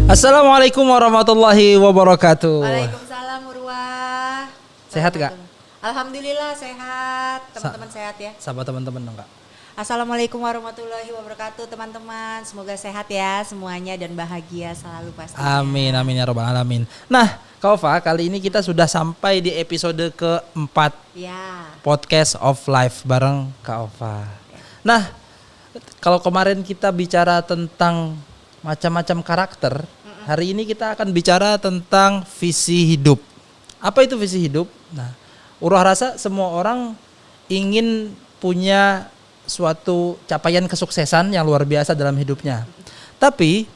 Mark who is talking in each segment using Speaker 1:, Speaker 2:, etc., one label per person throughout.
Speaker 1: Assalamualaikum warahmatullahi wabarakatuh.
Speaker 2: Waalaikumsalam Urwah.
Speaker 1: Sehat Kak?
Speaker 2: Alhamdulillah sehat. Teman-teman sehat ya.
Speaker 1: Sahabat teman-teman dong Kak.
Speaker 2: Assalamualaikum warahmatullahi wabarakatuh teman-teman. Semoga sehat ya semuanya dan bahagia selalu pasti.
Speaker 1: Amin amin ya robbal alamin. Nah Kak Ova, kali ini kita sudah sampai di episode keempat
Speaker 2: Ya.
Speaker 1: Podcast of Life bareng Kak Ova. Nah kalau kemarin kita bicara tentang macam-macam karakter, hari ini kita akan bicara tentang visi hidup. Apa itu visi hidup? Nah, Urwah rasa semua orang ingin punya suatu capaian kesuksesan yang luar biasa dalam hidupnya. Tapi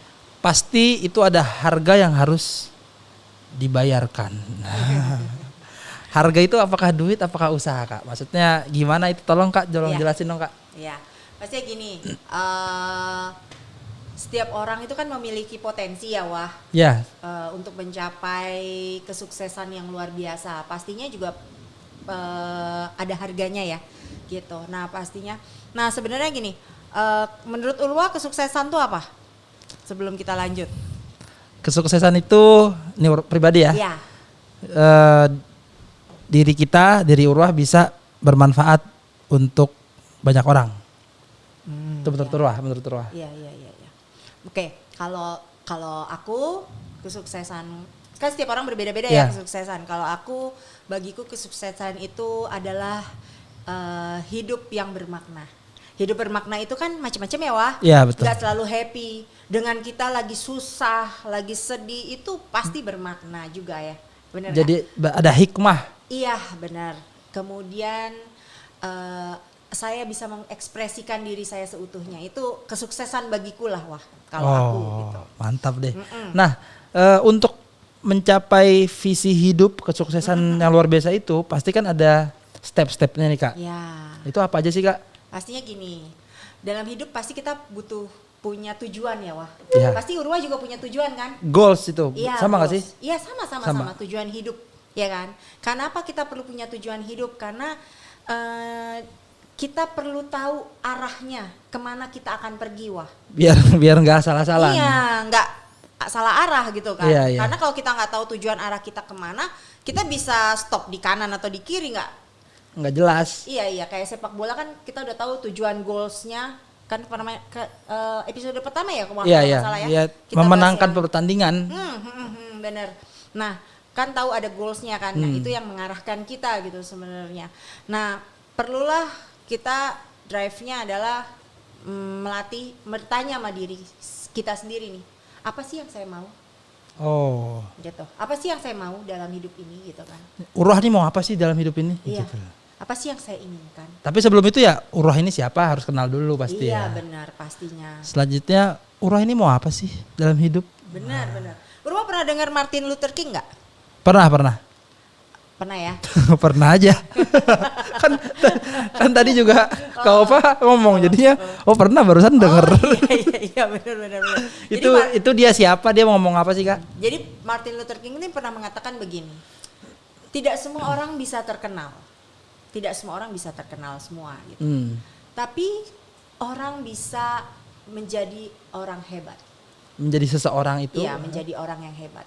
Speaker 1: pasti itu ada harga yang harus dibayarkan. Harga itu apakah duit, apakah usaha Kak? Maksudnya gimana itu? Tolong Kak, jelasin dong Kak.
Speaker 2: Iya. Pastinya gini. Setiap orang itu kan memiliki potensi ya Wah.
Speaker 1: Ya.
Speaker 2: Untuk mencapai kesuksesan yang luar biasa. Pastinya juga ada harganya ya. Gitu. Nah pastinya. Nah sebenarnya gini, menurut Urwah kesuksesan itu apa? Sebelum kita lanjut.
Speaker 1: Kesuksesan itu, ini pribadi ya.
Speaker 2: Iya.
Speaker 1: Diri Urwah bisa bermanfaat untuk banyak orang. Itu menurut Urwah.
Speaker 2: Iya. Oke, kalau aku kesuksesan kan setiap orang berbeda-beda ya kesuksesan. Kalau aku bagiku kesuksesan itu adalah hidup yang bermakna. Hidup bermakna itu kan macam-macam ya Wah.
Speaker 1: Iya betul.
Speaker 2: Gak selalu happy. Dengan kita lagi susah, lagi sedih itu pasti bermakna juga ya. Benar.
Speaker 1: Jadi ada hikmah.
Speaker 2: Iya benar. Kemudian saya bisa mengekspresikan diri saya seutuhnya. Itu kesuksesan bagiku lah Wah. Kalau aku gitu.
Speaker 1: Mantap deh. Nah untuk mencapai visi hidup kesuksesan yang luar biasa itu pasti kan ada step-stepnya nih Kak.
Speaker 2: Ya.
Speaker 1: Itu apa aja sih Kak?
Speaker 2: Pastinya gini, dalam hidup pasti kita butuh punya tujuan ya Wah.
Speaker 1: Ya.
Speaker 2: Pasti Urwah juga punya tujuan kan?
Speaker 1: Goals itu
Speaker 2: Iya,
Speaker 1: sama gak sih?
Speaker 2: Iya sama tujuan hidup ya kan. Kenapa kita perlu punya tujuan hidup? Karena kita perlu tahu arahnya kemana kita akan pergi Wah.
Speaker 1: Biar nggak salah-salah.
Speaker 2: Iya, nggak salah arah gitu kan.
Speaker 1: Iya.
Speaker 2: Karena kalau kita nggak tahu tujuan arah kita kemana, kita bisa stop di kanan atau di kiri
Speaker 1: Nggak jelas.
Speaker 2: Iya kayak sepak bola kan kita udah tahu tujuan goalsnya kan pernah episode pertama ya kalau
Speaker 1: Iya.
Speaker 2: salah ya.
Speaker 1: Iya,
Speaker 2: Kita
Speaker 1: memenangkan
Speaker 2: bahas
Speaker 1: pertandingan.
Speaker 2: bener. Nah kan tahu ada goalsnya kan, nah itu yang mengarahkan kita gitu sebenarnya. Nah perlulah kita drive-nya adalah bertanya sama diri kita sendiri nih, apa sih yang saya mau?
Speaker 1: Oh.
Speaker 2: Gitu. Apa sih yang saya mau dalam hidup ini gitu kan?
Speaker 1: Urwah nih mau apa sih dalam hidup ini?
Speaker 2: Iya.
Speaker 1: Gitu.
Speaker 2: Apa sih yang saya inginkan?
Speaker 1: Tapi sebelum itu ya Urwah ini siapa harus kenal dulu pasti
Speaker 2: Iya
Speaker 1: ya.
Speaker 2: benar pastinya.
Speaker 1: Selanjutnya Urwah ini mau apa sih dalam hidup?
Speaker 2: Benar. Urwah pernah dengar Martin Luther King nggak?
Speaker 1: Pernah.
Speaker 2: Pernah ya?
Speaker 1: Pernah aja. kan tadi juga Kak Ova ngomong jadinya pernah barusan denger.
Speaker 2: Iya benar.
Speaker 1: Itu dia siapa? Dia mau ngomong apa sih Kak?
Speaker 2: Jadi Martin Luther King ini pernah mengatakan begini. Tidak semua orang bisa terkenal. Tidak semua orang bisa terkenal semua gitu. Tapi orang bisa menjadi orang hebat.
Speaker 1: Menjadi seseorang itu.
Speaker 2: Iya, menjadi orang yang hebat.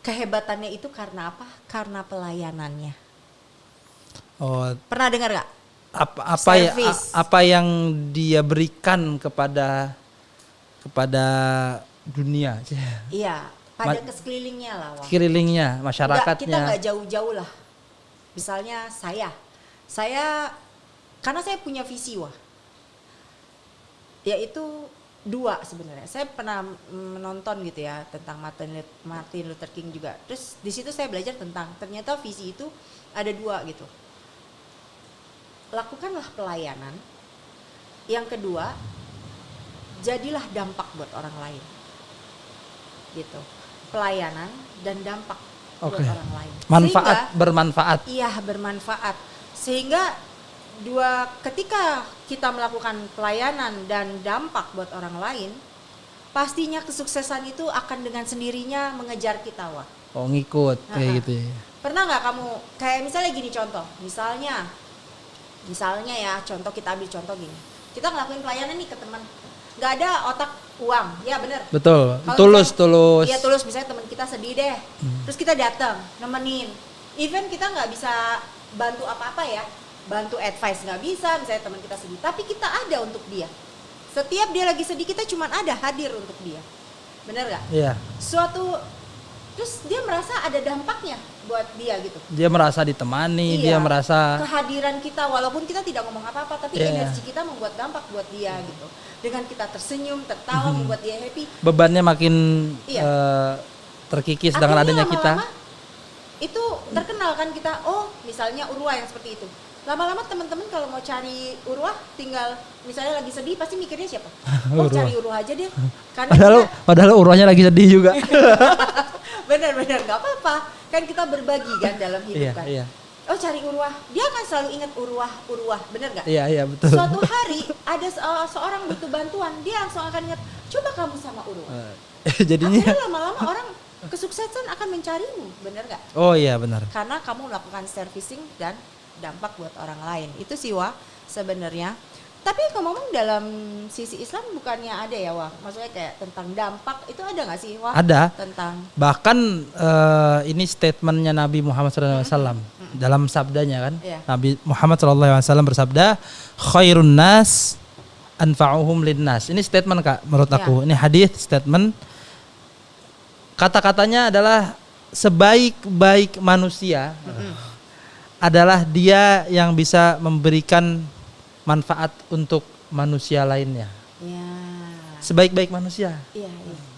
Speaker 2: Kehebatannya itu karena apa? Karena pelayanannya.
Speaker 1: Oh,
Speaker 2: Pernah dengar gak?
Speaker 1: apa yang dia berikan kepada dunia,
Speaker 2: Iya, pada sekelilingnya lah. Wah.
Speaker 1: sekelilingnya, masyarakatnya.
Speaker 2: Kita nggak jauh-jauh lah. Misalnya saya karena saya punya visi Wah. Yaitu dua sebenarnya. Saya pernah menonton gitu ya tentang Martin Luther King juga. Terus di situ saya belajar tentang ternyata visi itu ada dua gitu. Lakukanlah pelayanan. Yang kedua, jadilah dampak buat orang lain. Gitu. Pelayanan dan dampak buat orang lain.
Speaker 1: Bermanfaat.
Speaker 2: Iya, bermanfaat. Sehingga ketika kita melakukan pelayanan dan dampak buat orang lain, pastinya kesuksesan itu akan dengan sendirinya mengejar kita Wah.
Speaker 1: Oh ngikut kayak gitu ya.
Speaker 2: Pernah nggak kamu kayak misalnya gini contoh, misalnya ya contoh kita ambil contoh gini, kita ngelakuin pelayanan nih ke teman, nggak ada otak uang, ya bener.
Speaker 1: Betul.
Speaker 2: Kalau
Speaker 1: Tulus.
Speaker 2: Iya tulus, misalnya teman kita sedih deh, terus kita datang nemenin. Even kita nggak bisa bantu apa-apa ya, bantu advice nggak bisa, misalnya teman kita sedih, tapi kita ada untuk dia. Setiap dia lagi sedih kita cuman ada hadir untuk dia, bener nggak?
Speaker 1: Iya.
Speaker 2: Terus dia merasa ada dampaknya buat dia gitu.
Speaker 1: Dia merasa ditemani, dia merasa
Speaker 2: kehadiran kita walaupun kita tidak ngomong apa-apa, tapi
Speaker 1: Iya.
Speaker 2: energi kita membuat dampak buat dia gitu. Dengan kita tersenyum, tertawa, membuat dia happy.
Speaker 1: bebannya makin
Speaker 2: Iya.
Speaker 1: terkikis dengan
Speaker 2: Akhirnya
Speaker 1: adanya kita.
Speaker 2: lama-lama itu terkenal kan kita, oh misalnya Urwah yang seperti itu. Lama-lama teman-teman kalau mau cari Urwah tinggal misalnya lagi sedih pasti mikirnya siapa? Oh
Speaker 1: Urwah.
Speaker 2: cari Urwah aja deh. Karena
Speaker 1: Padahal urwahnya lagi sedih juga.
Speaker 2: benar-benar nggak apa-apa. Kan kita berbagi kan dalam hidup
Speaker 1: Iya,
Speaker 2: kan.
Speaker 1: iya.
Speaker 2: Oh Cari Urwah, dia akan selalu ingat Urwah, bener nggak?
Speaker 1: Iya, betul.
Speaker 2: Suatu hari ada seorang butuh bantuan, dia langsung akan ingat, coba kamu sama Urwah.
Speaker 1: Jadinya
Speaker 2: Akhirnya lama-lama orang kesuksesan akan mencarimu, bener nggak?
Speaker 1: oh iya benar.
Speaker 2: Karena kamu melakukan servicing dan dampak buat orang lain. Itu sih Wah sebenarnya. Tapi ngomong dalam sisi Islam bukannya ada ya Wah? Maksudnya kayak tentang dampak itu ada nggak sih Wah?
Speaker 1: Ada.
Speaker 2: Tentang
Speaker 1: Bahkan ini statementnya Nabi Muhammad SAW dalam sabdanya kan.
Speaker 2: Iya.
Speaker 1: Nabi Muhammad SAW bersabda, khairun nas anfa'uhum linnas. Ini statement Kak menurut
Speaker 2: Iya.
Speaker 1: aku. Ini hadis statement. Kata-katanya adalah sebaik-baik manusia adalah dia yang bisa memberikan manfaat untuk manusia lainnya.
Speaker 2: ya,
Speaker 1: Sebaik-baik manusia.
Speaker 2: iya.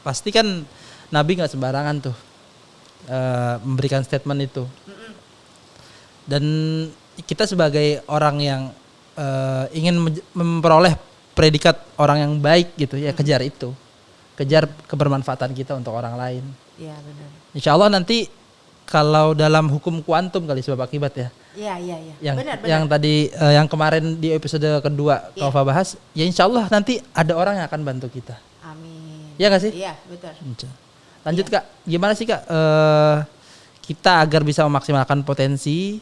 Speaker 1: Pasti kan Nabi nggak sembarangan tuh memberikan statement itu. Dan kita sebagai orang yang ingin memperoleh predikat orang yang baik gitu ya, kejar itu, kejar kebermanfaatan kita untuk orang lain.
Speaker 2: Iya benar.
Speaker 1: Insya Allah nanti kalau dalam hukum kuantum kali sebab akibat ya,
Speaker 2: Iya.
Speaker 1: yang
Speaker 2: Benar.
Speaker 1: yang tadi yang kemarin di episode kedua
Speaker 2: Iya.
Speaker 1: Kaufa bahas, ya Insya Allah nanti ada orang yang akan bantu kita.
Speaker 2: Amin.
Speaker 1: Iya nggak sih?
Speaker 2: Iya, betul.
Speaker 1: Lanjut Kak, gimana sih Kak kita agar bisa memaksimalkan potensi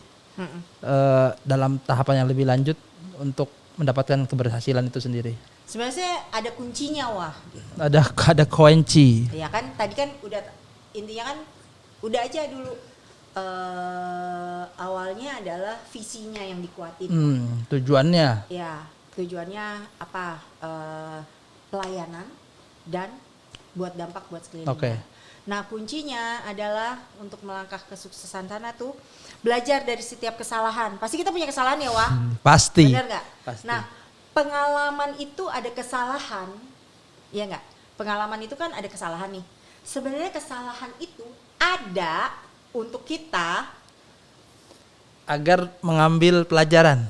Speaker 1: dalam tahapan yang lebih lanjut untuk mendapatkan keberhasilan itu sendiri?
Speaker 2: Sebenarnya ada kuncinya Wah.
Speaker 1: Ada kunci.
Speaker 2: Ya kan tadi kan udah intinya kan udah aja dulu awalnya adalah visinya yang dikuatin.
Speaker 1: Tujuannya.
Speaker 2: Ya, tujuannya apa? Pelayanan dan buat dampak buat sekeliling.
Speaker 1: Oke.
Speaker 2: Nah, kuncinya adalah untuk melangkah kesuksesan sana tuh belajar dari setiap kesalahan. Pasti kita punya kesalahan ya, Wah.
Speaker 1: Pasti.
Speaker 2: Benar nggak?
Speaker 1: Pasti.
Speaker 2: Nah, pengalaman itu ada kesalahan, ya nggak? Pengalaman itu kan ada kesalahan nih. Sebenarnya kesalahan itu ada untuk kita
Speaker 1: Agar mengambil pelajaran.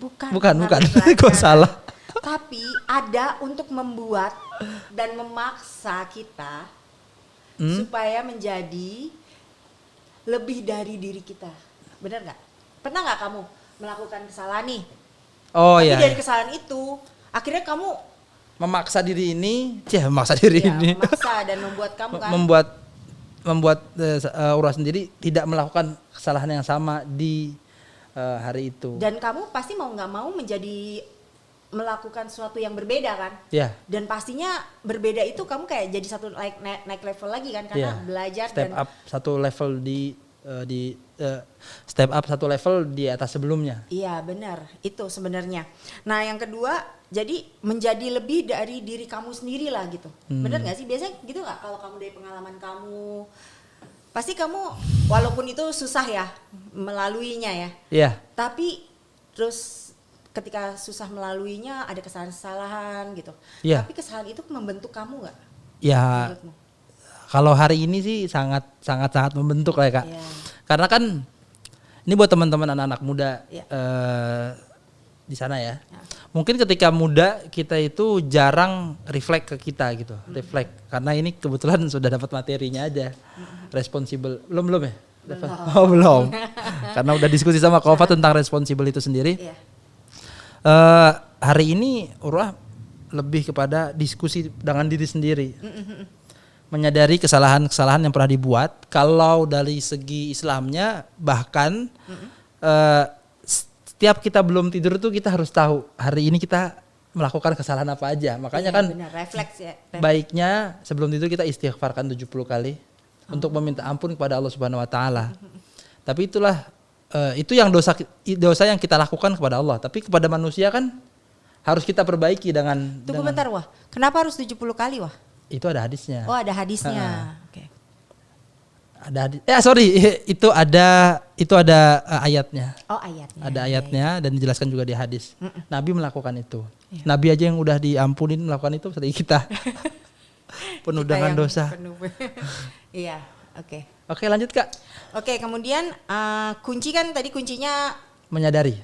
Speaker 2: bukan
Speaker 1: Bukan.
Speaker 2: mengambil
Speaker 1: Kok
Speaker 2: pelajaran,
Speaker 1: salah?
Speaker 2: tapi ada untuk membuat dan memaksa kita supaya menjadi lebih dari diri kita. Benar nggak? Pernah nggak kamu melakukan kesalahan nih?
Speaker 1: Oh
Speaker 2: Tapi
Speaker 1: iya.
Speaker 2: dari kesalahan itu akhirnya kamu
Speaker 1: Memaksa diri ini, memaksa diri
Speaker 2: ya,
Speaker 1: ini.
Speaker 2: memaksa dan membuat kamu kan
Speaker 1: membuat Urwah sendiri tidak melakukan kesalahan yang sama di hari itu.
Speaker 2: dan kamu pasti mau nggak mau menjadi melakukan sesuatu yang berbeda kan?
Speaker 1: Ya,
Speaker 2: Dan pastinya berbeda itu kamu kayak jadi satu naik level lagi kan karena
Speaker 1: ya.
Speaker 2: belajar
Speaker 1: Step
Speaker 2: dan
Speaker 1: up satu level step up satu level di atas sebelumnya.
Speaker 2: iya benar itu sebenarnya. Nah yang kedua jadi menjadi lebih dari diri kamu sendiri lah gitu. Benar nggak sih biasanya gitu nggak kalau kamu dari pengalaman kamu pasti kamu walaupun itu susah ya melaluinya ya.
Speaker 1: Iya.
Speaker 2: Tapi terus ketika susah melaluinya ada kesalahan-kesalahan gitu.
Speaker 1: Iya.
Speaker 2: Tapi kesalahan itu membentuk kamu nggak?
Speaker 1: Ya,
Speaker 2: Menurutmu?
Speaker 1: kalau hari ini sih sangat membentuk lah ya Kak.
Speaker 2: Iya.
Speaker 1: Karena kan ini buat teman-teman anak-anak muda
Speaker 2: Iya.
Speaker 1: di sana ya.
Speaker 2: Ya.
Speaker 1: Mungkin ketika muda kita itu jarang reflect ke kita gitu, reflect. Karena ini kebetulan sudah dapat materinya aja. Responsible. Belum ya? Oh, belum. Karena udah diskusi sama Kaufa tentang responsible itu sendiri.
Speaker 2: Iya.
Speaker 1: Hari ini Urwah lebih kepada diskusi dengan diri sendiri. Menyadari kesalahan-kesalahan yang pernah dibuat. Kalau dari segi Islamnya bahkan setiap kita belum tidur tuh kita harus tahu hari ini kita melakukan kesalahan apa aja. Makanya
Speaker 2: Iya,
Speaker 1: kan
Speaker 2: benar, refleks ya.
Speaker 1: baiknya sebelum itu kita istighfarkan 70 kali untuk meminta ampun kepada Allah Subhanahu wa taala. Tapi itulah itu yang dosa yang kita lakukan kepada Allah. Tapi kepada manusia kan harus kita perbaiki dengan
Speaker 2: Tunggu bentar Wah, kenapa harus 70 kali Wah?
Speaker 1: itu ada hadisnya.
Speaker 2: Oh ada hadisnya. Oke.
Speaker 1: Ada hadis. Itu ada ayatnya.
Speaker 2: Oh ayatnya.
Speaker 1: Ada ayatnya dan dijelaskan juga di hadis. Nabi melakukan itu.
Speaker 2: Iya.
Speaker 1: Nabi aja yang udah diampunin melakukan itu, sedih kita. Penuh
Speaker 2: Kita
Speaker 1: dengan
Speaker 2: yang
Speaker 1: dosa.
Speaker 2: penuh. Iya, oke.
Speaker 1: Oke, lanjut Kak.
Speaker 2: Oke, kemudian kuncinya
Speaker 1: Menyadari.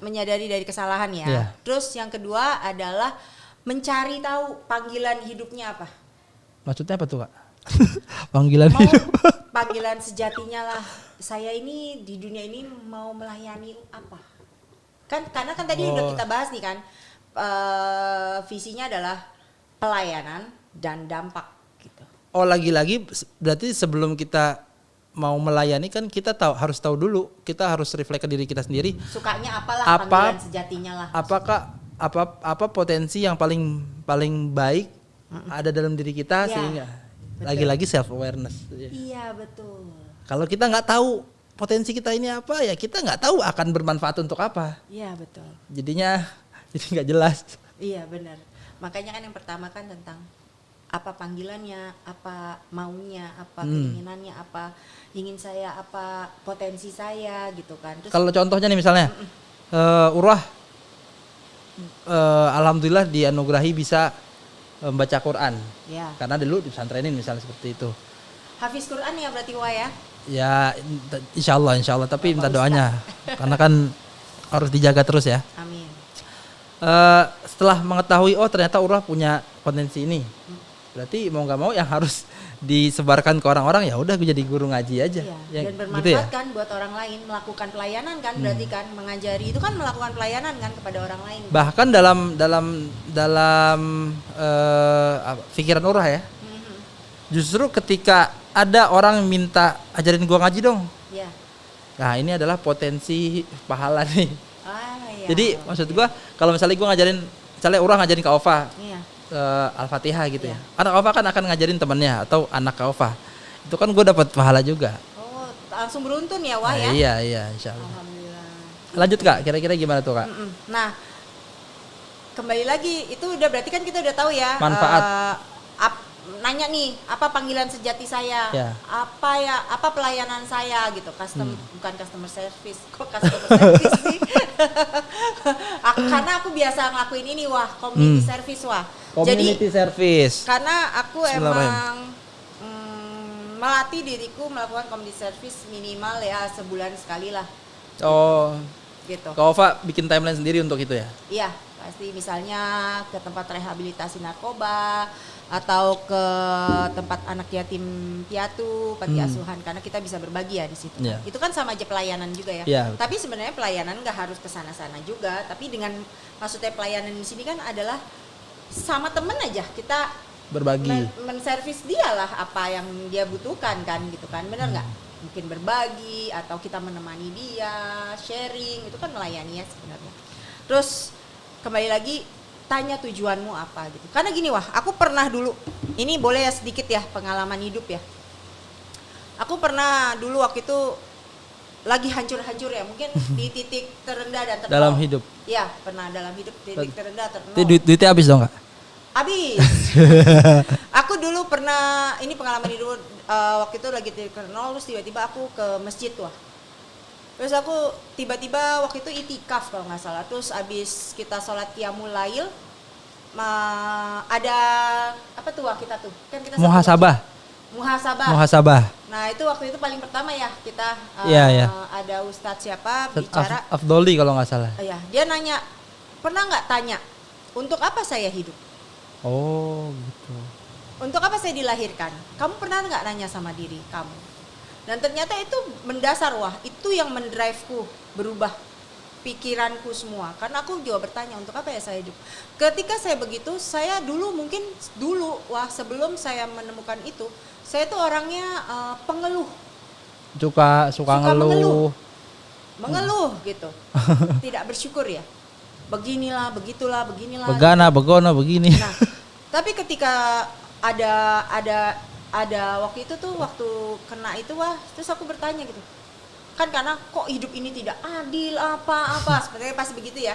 Speaker 2: dari kesalahan ya.
Speaker 1: Iya.
Speaker 2: Terus yang kedua adalah mencari tahu panggilan hidupnya apa.
Speaker 1: Maksudnya apa tuh Kak? Panggilan
Speaker 2: Mau
Speaker 1: hidup.
Speaker 2: panggilan sejatinya lah. Saya ini di dunia ini mau melayani apa? Karena tadi udah kita bahas nih kan. Visinya adalah pelayanan dan dampak gitu.
Speaker 1: Oh, lagi-lagi berarti sebelum kita mau melayani kan kita harus tahu dulu, kita harus refleks ke diri kita sendiri.
Speaker 2: Sukanya apalah panggilan sejatinya lah.
Speaker 1: Apakah apa potensi yang paling baik ada dalam diri kita,
Speaker 2: Ya,
Speaker 1: sehingga
Speaker 2: betul.
Speaker 1: lagi-lagi self awareness.
Speaker 2: Iya betul.
Speaker 1: Kalau kita nggak tahu potensi kita ini apa, ya kita nggak tahu akan bermanfaat untuk apa.
Speaker 2: Iya betul.
Speaker 1: Jadinya jadi nggak jelas.
Speaker 2: Iya benar. Makanya kan yang pertama kan tentang apa panggilannya, apa maunya, apa keinginannya, apa ingin saya, apa potensi saya gitu kan. Terus
Speaker 1: Kalau contohnya nih misalnya Urwah alhamdulillah dianugerahi bisa membaca Quran.
Speaker 2: ya,
Speaker 1: Karena dulu di pesantrenin misalnya seperti itu.
Speaker 2: hafiz Quran ya berarti Wah ya.
Speaker 1: Ya insya Allah tapi minta doanya. Karena kan harus dijaga terus ya.
Speaker 2: Amin.
Speaker 1: Setelah mengetahui ternyata Urwah punya potensi ini. Berarti mau nggak mau yang harus disebarkan ke orang-orang, ya udah gue jadi guru ngaji aja.
Speaker 2: Iya. Dan bermanfaat kan buat orang lain, melakukan pelayanan kan berarti kan mengajari itu kan melakukan pelayanan kan kepada orang lain.
Speaker 1: Bahkan dalam pikiran Urwah ya. Justru ketika ada orang minta ajarin gua ngaji dong.
Speaker 2: Iya.
Speaker 1: Nah, ini adalah potensi pahala nih.
Speaker 2: Iya.
Speaker 1: Jadi maksud gua kalau misalnya gua ngajarin, misalnya Urwah ngajarin Kak Ova
Speaker 2: Iya.
Speaker 1: Al-Fatihah gitu
Speaker 2: Iya.
Speaker 1: ya. Anak Ova kan akan ngajarin temannya atau anak Kak Ova. Itu kan gua dapat pahala juga.
Speaker 2: Oh, langsung beruntun ya Wah
Speaker 1: Nah,
Speaker 2: ya.
Speaker 1: iya insyaallah.
Speaker 2: Alhamdulillah.
Speaker 1: Lanjut Kak, kira-kira gimana tuh Kak?
Speaker 2: Nah, kembali lagi itu udah berarti kan kita udah tahu ya
Speaker 1: Manfaat.
Speaker 2: nanya nih apa panggilan sejati saya,
Speaker 1: Ya.
Speaker 2: apa pelayanan saya gitu, bukan customer service, kok customer service sih? Karena aku biasa ngelakuin ini Wah, community service Wah.
Speaker 1: Community service.
Speaker 2: Karena aku
Speaker 1: Bismillahirrahmanirrahim.
Speaker 2: emang melatih diriku melakukan community service minimal ya sebulan sekali lah
Speaker 1: Oh,
Speaker 2: gitu.
Speaker 1: Kak Ova bikin timeline sendiri untuk itu ya?
Speaker 2: Iya, pasti misalnya ke tempat rehabilitasi narkoba atau ke tempat anak yatim piatu, panti asuhan karena kita bisa berbagi ya di situ.
Speaker 1: Iya.
Speaker 2: Itu kan sama aja pelayanan juga ya.
Speaker 1: Iya, betul.
Speaker 2: Tapi sebenarnya pelayanan nggak harus ke sana-sana juga, tapi dengan maksudnya pelayanan di sini kan adalah sama temen aja kita
Speaker 1: Berbagi.
Speaker 2: menservis dia lah apa yang dia butuhkan kan gitu kan, benar nggak? Mungkin berbagi atau kita menemani dia, sharing itu kan melayani ya sebenarnya. Terus kembali lagi tanya tujuanmu apa gitu. Karena gini Wah, aku pernah dulu, ini boleh ya sedikit ya pengalaman hidup ya. Aku pernah dulu waktu itu lagi hancur-hancur ya, mungkin di titik terendah dan ternol.
Speaker 1: Dalam hidup.
Speaker 2: Iya, pernah dalam hidup titik terendah ternol.
Speaker 1: Duitnya habis dong Kak?
Speaker 2: Habis. Aku dulu pernah, ini pengalaman hidup waktu itu lagi titik nol, terus tiba-tiba aku ke masjid Wah. Terus aku tiba-tiba waktu itu itikaf kalau nggak salah. Terus abis kita sholat qiyamul lail, ada apa tuh Wah kita tuh? Kan kita
Speaker 1: Muhasabah.
Speaker 2: Muhasabah. Nah itu waktu itu paling pertama ya kita
Speaker 1: Iya.
Speaker 2: ada ustadz siapa bicara.
Speaker 1: Afdoli kalau nggak salah.
Speaker 2: Ya, dia nanya, pernah nggak tanya, untuk apa saya hidup?
Speaker 1: Oh gitu.
Speaker 2: Untuk apa saya dilahirkan? Kamu pernah nggak nanya sama diri kamu? Dan ternyata itu mendasar Wah, itu yang mendriveku berubah pikiranku semua. Karena aku juga bertanya untuk apa ya saya hidup. Ketika saya begitu, saya dulu Wah sebelum saya menemukan itu, saya tuh orangnya pengeluh.
Speaker 1: Suka ngeluh.
Speaker 2: Mengeluh gitu. Tidak bersyukur ya. beginilah, begitulah, beginilah.
Speaker 1: Begana, begono, begini.
Speaker 2: Nah, tapi ketika ada waktu itu tuh, waktu kena itu terus aku bertanya gitu. Kan karena kok hidup ini tidak adil apa sepertinya pasti begitu ya.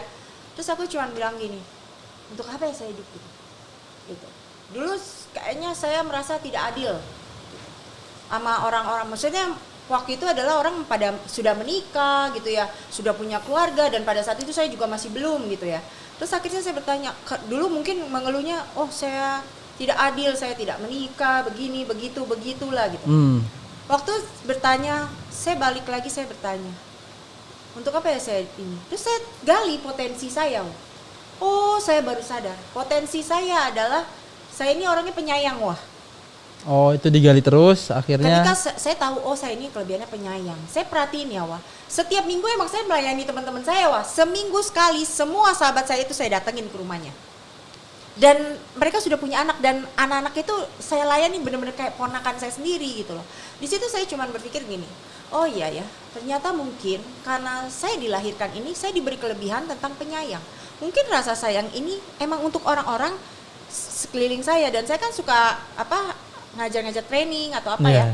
Speaker 2: Terus aku cuma bilang gini, untuk apa ya saya hidup gitu. Dulu kayaknya saya merasa tidak adil sama orang-orang, maksudnya waktu itu adalah orang pada sudah menikah gitu ya, sudah punya keluarga, dan pada saat itu saya juga masih belum gitu ya. Terus akhirnya saya bertanya, dulu mungkin mengeluhnya, oh saya tidak adil, saya tidak menikah, begini, begitu, begitulah gitu. Waktu bertanya, saya balik lagi, saya bertanya, untuk apa ya saya ini? Terus saya gali potensi saya. Oh, saya baru sadar, potensi saya adalah, saya ini orangnya penyayang,
Speaker 1: Oh, itu digali terus akhirnya.
Speaker 2: Ketika saya tahu, oh saya ini kelebihannya penyayang. Saya perhatiin ya, setiap minggu emang saya melayani teman-teman saya, seminggu sekali semua sahabat saya itu saya datengin ke rumahnya. Dan mereka sudah punya anak, dan anak-anak itu saya layani benar-benar kayak ponakan saya sendiri gitu loh. Di situ saya cuma berpikir gini, oh iya ya, ternyata mungkin karena saya dilahirkan ini, saya diberi kelebihan tentang penyayang. Mungkin rasa sayang ini emang untuk orang-orang sekeliling saya, dan saya kan suka ngajar-ngajar training atau apa ya,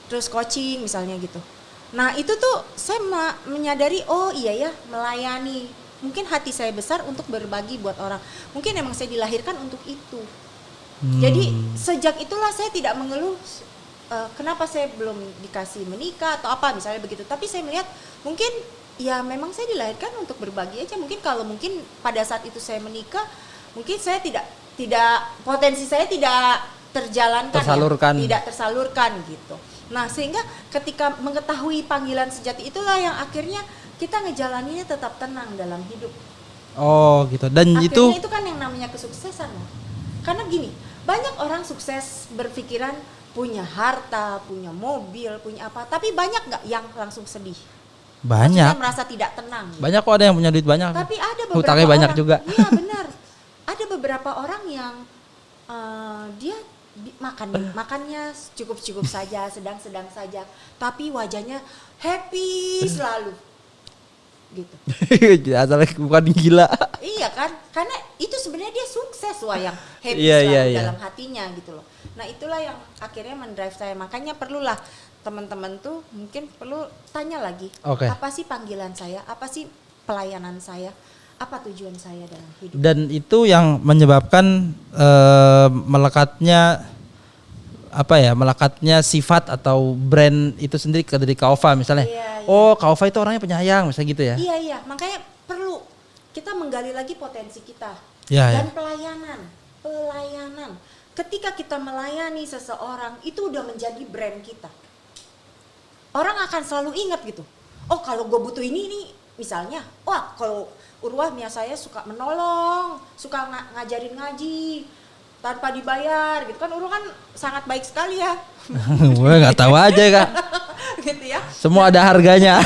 Speaker 2: terus coaching misalnya gitu. Nah itu tuh saya menyadari, oh iya ya, melayani. Mungkin hati saya besar untuk berbagi buat orang. Mungkin emang saya dilahirkan untuk itu. Jadi sejak itulah saya tidak mengeluh kenapa saya belum dikasih menikah atau apa misalnya begitu. Tapi saya melihat mungkin ya memang saya dilahirkan untuk berbagi aja. Mungkin kalau mungkin pada saat itu saya menikah, mungkin saya tidak potensi saya tidak tersalurkan, tidak tersalurkan gitu. Nah sehingga ketika mengetahui panggilan sejati itulah yang akhirnya kita ngejalaninnya tetap tenang dalam hidup.
Speaker 1: Oh gitu. Dan
Speaker 2: akhirnya itu kan yang namanya kesuksesan. Karena gini, banyak orang sukses berpikiran punya harta, punya mobil, punya apa, tapi banyak nggak yang langsung sedih?
Speaker 1: Banyak.
Speaker 2: Maksudnya merasa tidak tenang. Gitu.
Speaker 1: Banyak kok, ada yang punya duit banyak.
Speaker 2: Tapi ada beberapa
Speaker 1: hutangnya banyak
Speaker 2: orang,
Speaker 1: juga.
Speaker 2: Iya benar. Ada beberapa orang yang dia makannya cukup saja, sedang saja, tapi wajahnya happy selalu. Gitu.
Speaker 1: Asalnya bukan gila.
Speaker 2: Iya kan? Karena itu sebenarnya dia sukses yang happy selalu dalam hatinya gitu loh. Nah, itulah yang akhirnya mendrive saya. Makanya perlulah teman-teman tuh mungkin perlu tanya lagi. Apa sih panggilan saya? Apa sih pelayanan saya? Apa tujuan saya dalam hidup?
Speaker 1: Dan itu yang menyebabkan melekatnya sifat atau brand itu sendiri dari Kaova misalnya. Oh, Kaova itu orangnya penyayang misalnya gitu ya.
Speaker 2: Iya, makanya perlu kita menggali lagi potensi kita. Dan pelayanan. Ketika kita melayani seseorang, itu udah menjadi brand kita. Orang akan selalu ingat gitu. Oh, kalau gue butuh ini misalnya, kalau Urwah biasanya suka menolong, suka ngajarin ngaji tanpa dibayar gitu kan. Urwah kan sangat baik sekali ya.
Speaker 1: Gue nggak tahu aja Kak.
Speaker 2: Gitu ya.
Speaker 1: Semua ada harganya.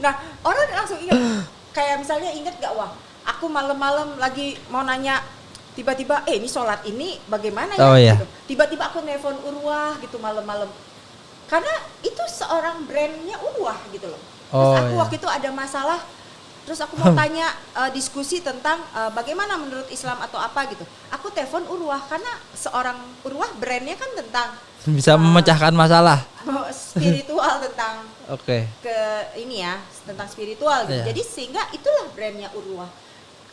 Speaker 2: Nah orang langsung ingat. Kayak misalnya ingat gak, aku malam-malam lagi mau nanya, tiba-tiba ini sholat ini bagaimana ya? Gitu. Tiba-tiba aku nelpon Urwah gitu malam-malam. Karena itu seorang brandnya Urwah gitu loh. Terus aku waktu itu ada masalah, terus aku mau tanya diskusi tentang bagaimana menurut Islam atau apa gitu. Aku telepon Urwah karena seorang Urwah brandnya kan tentang
Speaker 1: bisa memecahkan masalah
Speaker 2: spiritual tentang tentang spiritual gitu. Jadi sehingga itulah brandnya Urwah.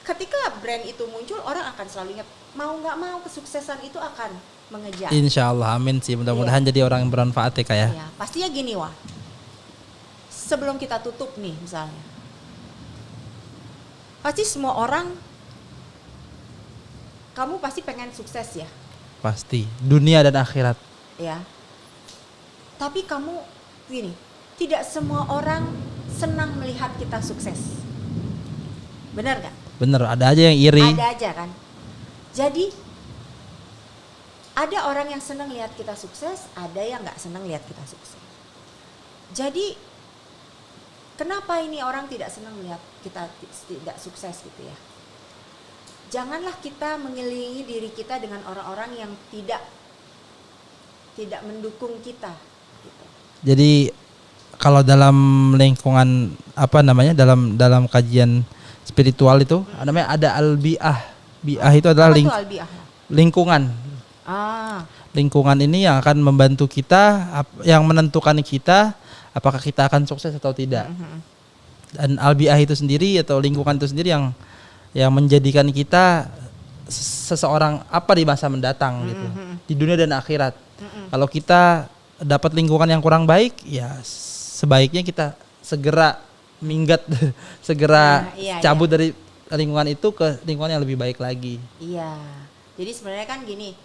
Speaker 2: Ketika brand itu muncul, orang akan selalu ingat, mau nggak mau kesuksesan itu akan mengejar.
Speaker 1: Insya Allah, amin sih. Mudah-mudahan jadi orang yang bermanfaat ya Kak ya.
Speaker 2: Pastinya gini sebelum kita tutup nih misalnya, pasti semua orang, kamu pasti pengen sukses ya?
Speaker 1: Pasti, dunia dan akhirat.
Speaker 2: Ya. Tapi kamu gini, tidak semua orang senang melihat kita sukses. Benar gak?
Speaker 1: Bener, ada aja yang iri.
Speaker 2: Ada aja kan. Jadi ada orang yang senang lihat kita sukses, ada yang gak senang lihat kita sukses. Jadi kenapa ini orang tidak senang melihat kita tidak sukses gitu ya? Janganlah kita mengelilingi diri kita dengan orang-orang yang tidak mendukung kita. Gitu.
Speaker 1: Jadi kalau dalam lingkungan apa namanya dalam kajian spiritual itu namanya ada al-bi'ah. Bi'ah itu adalah
Speaker 2: Apa tuh albiah?
Speaker 1: lingkungan.
Speaker 2: Ah,
Speaker 1: Lingkungan ini yang akan membantu kita, yang menentukan kita apakah kita akan sukses atau tidak. Dan al-bi'ah itu sendiri atau lingkungan itu sendiri yang menjadikan kita seseorang apa di masa mendatang gitu. Di dunia dan akhirat. Kalau kita dapat lingkungan yang kurang baik, ya sebaiknya kita segera minggat, segera cabut dari lingkungan itu ke lingkungan yang lebih baik lagi.
Speaker 2: iya. Jadi sebenarnya kan gini,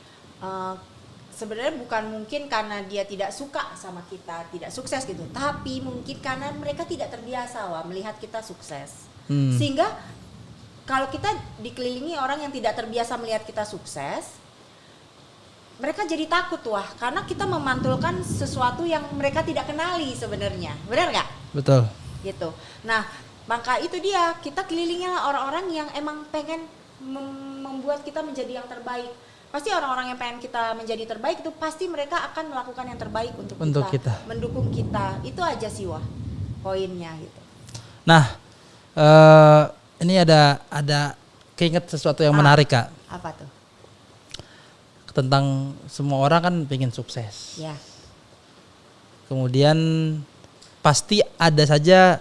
Speaker 2: sebenarnya bukan mungkin karena dia tidak suka sama kita, tidak sukses gitu, tapi mungkin karena mereka tidak terbiasa melihat kita sukses. Sehingga kalau kita dikelilingi orang yang tidak terbiasa melihat kita sukses, mereka jadi takut karena kita memantulkan sesuatu yang mereka tidak kenali sebenarnya. Benar nggak?
Speaker 1: Betul.
Speaker 2: Gitu. Nah, maka itu dia, kita kelilingi orang-orang yang emang pengen membuat kita menjadi yang terbaik. Pasti orang-orang yang pengen kita menjadi terbaik itu pasti mereka akan melakukan yang terbaik untuk kita, mendukung kita. Itu aja sih poinnya gitu.
Speaker 1: Nah, ini ada keinget sesuatu yang menarik, Kak.
Speaker 2: Apa tuh?
Speaker 1: Tentang semua orang kan pengen sukses.
Speaker 2: Ya.
Speaker 1: Kemudian pasti ada saja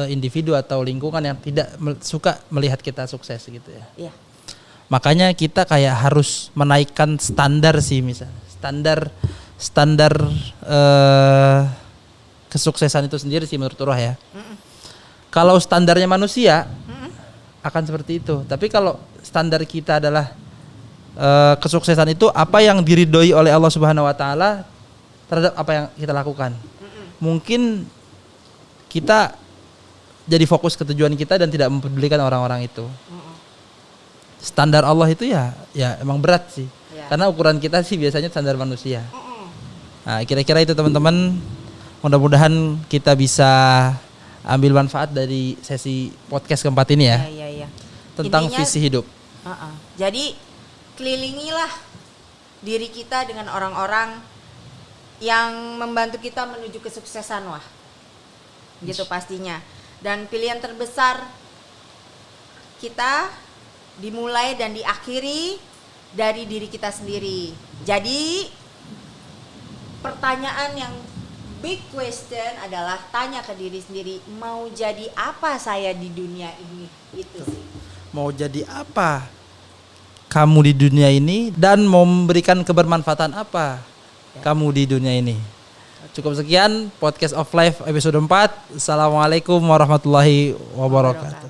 Speaker 1: individu atau lingkungan yang tidak suka melihat kita sukses gitu ya.
Speaker 2: Iya.
Speaker 1: Makanya kita kayak harus menaikkan standar sih, misalnya standar kesuksesan itu sendiri sih menurut Urwah ya. Kalau standarnya manusia akan seperti itu. Tapi kalau standar kita adalah kesuksesan itu apa yang diridhoi oleh Allah Subhanahu wa taala terhadap apa yang kita lakukan. Mungkin kita jadi fokus ke tujuan kita dan tidak mempedulikan orang-orang itu. Standar Allah itu ya emang berat sih. Karena ukuran kita sih biasanya standar manusia. Nah, kira-kira itu teman-teman. Mudah-mudahan kita bisa ambil manfaat dari sesi podcast keempat ini ya.
Speaker 2: Iya.
Speaker 1: Tentang
Speaker 2: Intinya,
Speaker 1: visi hidup.
Speaker 2: Jadi kelilingilah diri kita dengan orang-orang yang membantu kita menuju kesuksesan gitu pastinya. Dan pilihan terbesar kita dimulai dan diakhiri dari diri kita sendiri. Jadi pertanyaan yang big question adalah tanya ke diri sendiri, mau jadi apa saya di dunia ini? Itu sih.
Speaker 1: Mau jadi apa kamu di dunia ini dan mau memberikan kebermanfaatan apa kamu di dunia ini. Cukup sekian podcast of life episode 4. Assalamualaikum warahmatullahi wabarakatuh.